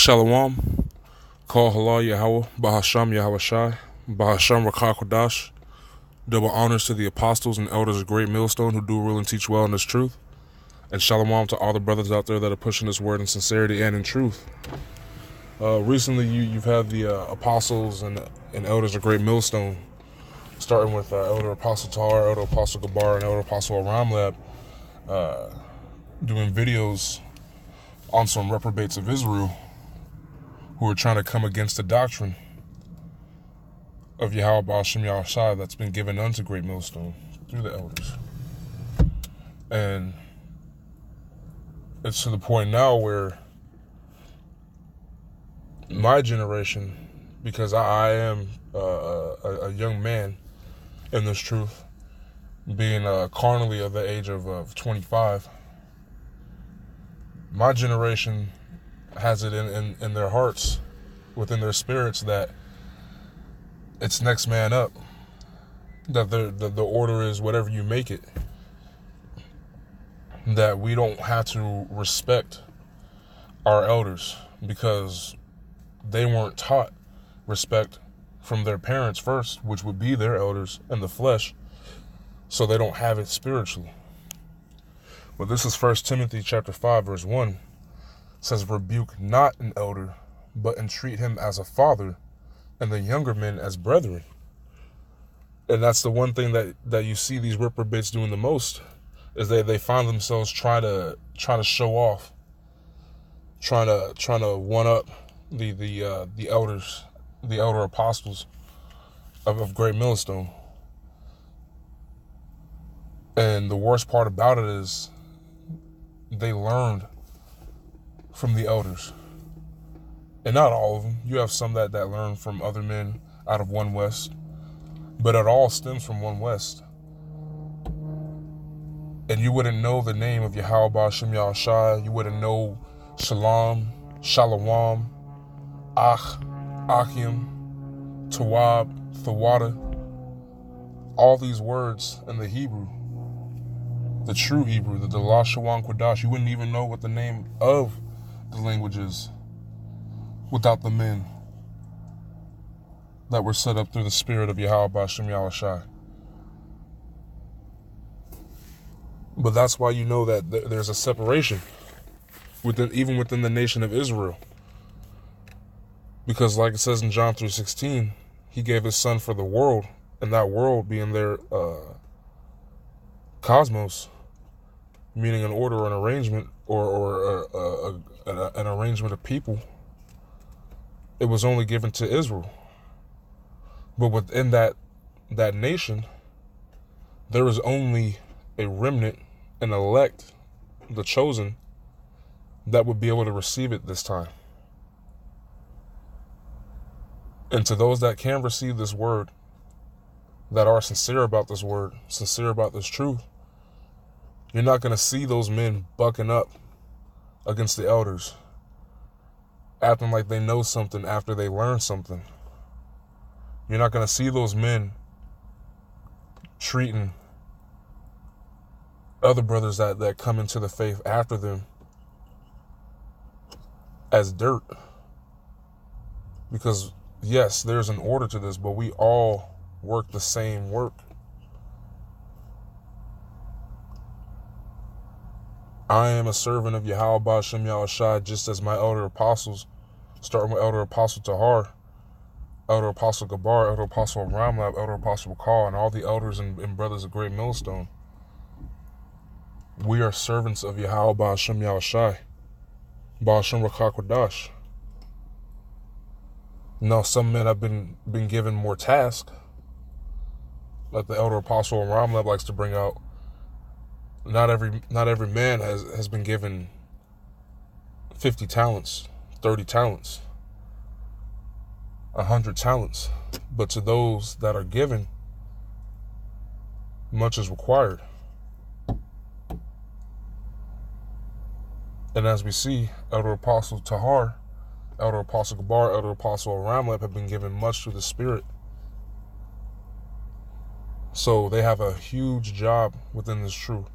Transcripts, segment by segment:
Shalom, Kol Halal Yahweh, Bahasham Yahweh Shai, Bahasham Rakah Kodash. Double honors to the apostles and elders of Great Millstone who do rule and teach well in this truth. And shalom to all the brothers out there that are pushing this word in sincerity and in truth. Recently, you've had the apostles and elders of Great Millstone, starting with Elder Apostle Tahar, Elder Apostle Gabar, and Elder Apostle Aramlab, doing videos on some reprobates of Israel who are trying to come against the doctrine of Yahweh Ba'ashem Yahushua that's been given unto Great Millstone through the elders. And it's to the point now where my generation, because I am a young man in this truth, being carnally of the age of 25, my generation has it in their hearts, within their spirits, that it's next man up. That the order is whatever you make it. That we don't have to respect our elders because they weren't taught respect from their parents first, which would be their elders in the flesh, so they don't have it spiritually. But this is 1 Timothy chapter 5, verse 1. It says, "Rebuke not an elder, but entreat him as a father, and the younger men as brethren." And that's the one thing that you see these reprobates doing the most, is they find themselves trying to show off, trying to one up the elders, the elder apostles of Great Millstone. And the worst part about it is they learned from the elders. And not all of them. You have some that learn from other men out of One West. But it all stems from One West. And you wouldn't know the name of Yahweh Ba'ashem Yahushua. You wouldn't know Shalom, Shalom, Ach, Achim, Tawab, Thawada. All these words in the Hebrew, the true Hebrew, the Dalah Shawan Kodash, you wouldn't even know what the name of the language is without the men that were set up through the spirit of Yahweh Ba'ashem Yahushua. But that's why you know that there's a separation even within the nation of Israel. Because like it says in John 3:16, he gave his son for the world, and that world being their cosmos, meaning an order or an arrangement or an arrangement of people. It was only given to Israel. But within that nation, there is only a remnant, an elect, the chosen, that would be able to receive it this time. And to those that can receive this word, that are sincere about this word, sincere about this truth, you're not going to see those men bucking up against the elders, acting like they know something after they learn something. You're not going to see those men treating other brothers that come into the faith after them as dirt. Because, yes, there's an order to this, but we all work the same work. I am a servant of Yahweh Ba'ashem Yahushua, just as my elder apostles, starting with Elder Apostle Tahar, Elder Apostle Gabar, Elder Apostle Ramlab, Elder Apostle Call, and all the elders and brothers of Great Millstone. We are servants of Yahweh Ba'ashem Yahushua, Ba'ashem Rakah Kodash. Now, some men have been given more tasks, like the Elder Apostle Ramlab likes to bring out. Not every man has been given 50 talents, 30 talents, 100 talents. But to those that are given, much is required. And as we see, Elder Apostle Tahar, Elder Apostle Gabar, Elder Apostle Aramlab have been given much through the Spirit. So they have a huge job within this truth.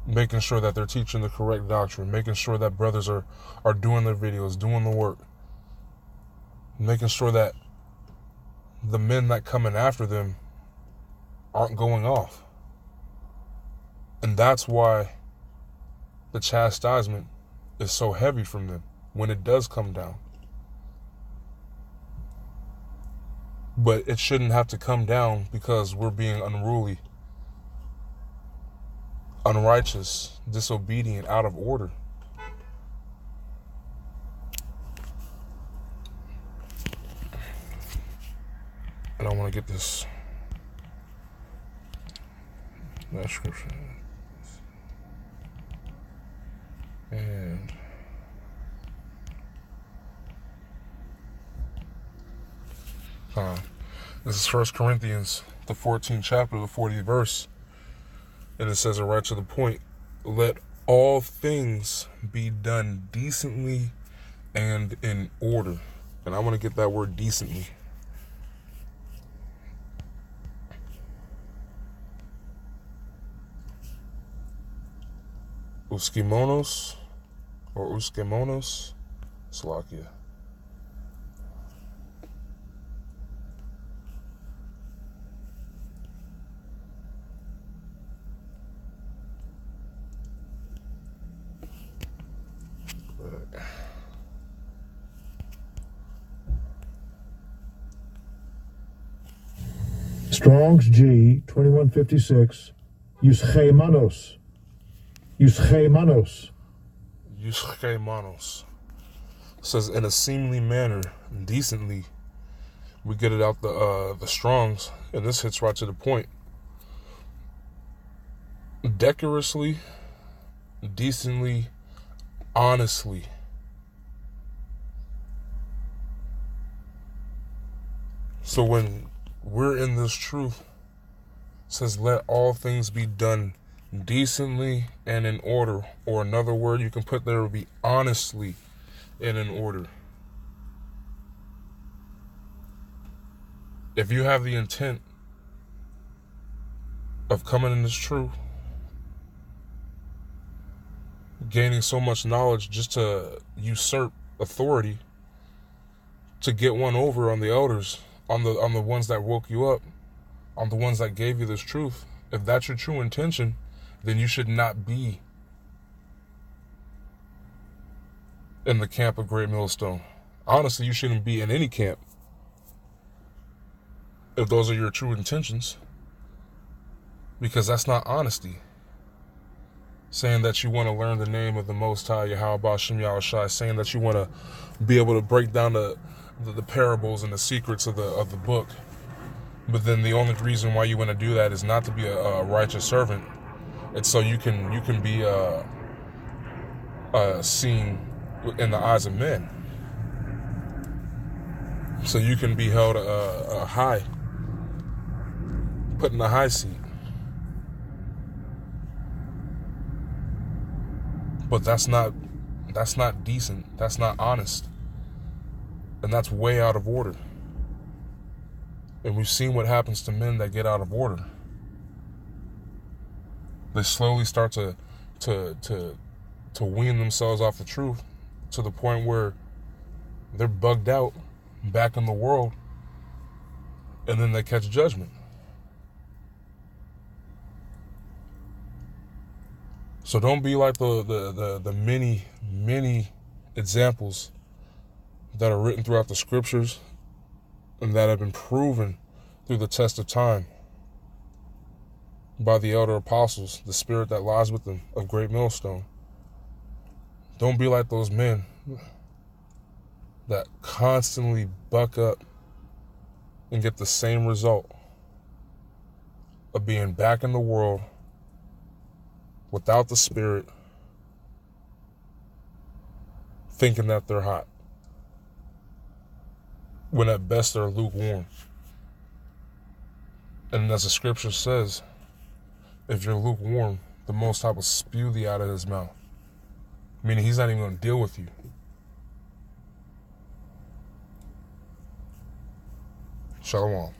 making sure that they're teaching the correct doctrine, making sure that brothers are doing their videos, doing the work, making sure that the men that come in after them aren't going off. And that's why the chastisement is so heavy from them when it does come down. But it shouldn't have to come down because we're being unruly, unrighteous, disobedient, out of order. And I want to get this that scripture. And this is 1 Corinthians, the 14th chapter, the 40th verse. And it says it right to the point. Let all things be done decently and in order. And I want to get that word decently. Uskimonos or Uskimonos, Slovakia. Strong's G 2156. Euschemanos. Euschemanos. Euschemanos. Says in a seemly manner, decently. We get it out the Strongs, and this hits right to the point. Decorously, decently, honestly. So when we're in this truth, it says let all things be done decently and in order, or another word you can put there would be honestly and in order. If you have the intent of coming in this truth, gaining so much knowledge just to usurp authority, to get one over on the elders, on the ones that woke you up, on the ones that gave you this truth, if that's your true intention, then you should not be in the camp of Great Millstone. Honestly, you shouldn't be in any camp if those are your true intentions, because that's not honesty. Saying that you want to learn the name of the Most High, Yahweh Shem Yahushai, saying that you want to be able to break down the parables and the secrets of the book, but then the only reason why you want to do that is not to be a righteous servant. It's so you can be seen in the eyes of men, so you can be held high, put in a high seat. But that's not decent. That's not honest. And that's way out of order. And we've seen what happens to men that get out of order. They slowly start to wean themselves off the truth to the point where they're bugged out back in the world, and then they catch judgment. So don't be like the many examples that are written throughout the scriptures and that have been proven through the test of time by the elder apostles, the spirit that lies with them of Great Millstone. Don't be like those men that constantly buck up and get the same result of being back in the world without the spirit, thinking that they're hot, when at best they're lukewarm. And as the scripture says, if you're lukewarm, the Most High will spew thee out of his mouth. Meaning he's not even going to deal with you. Shalom.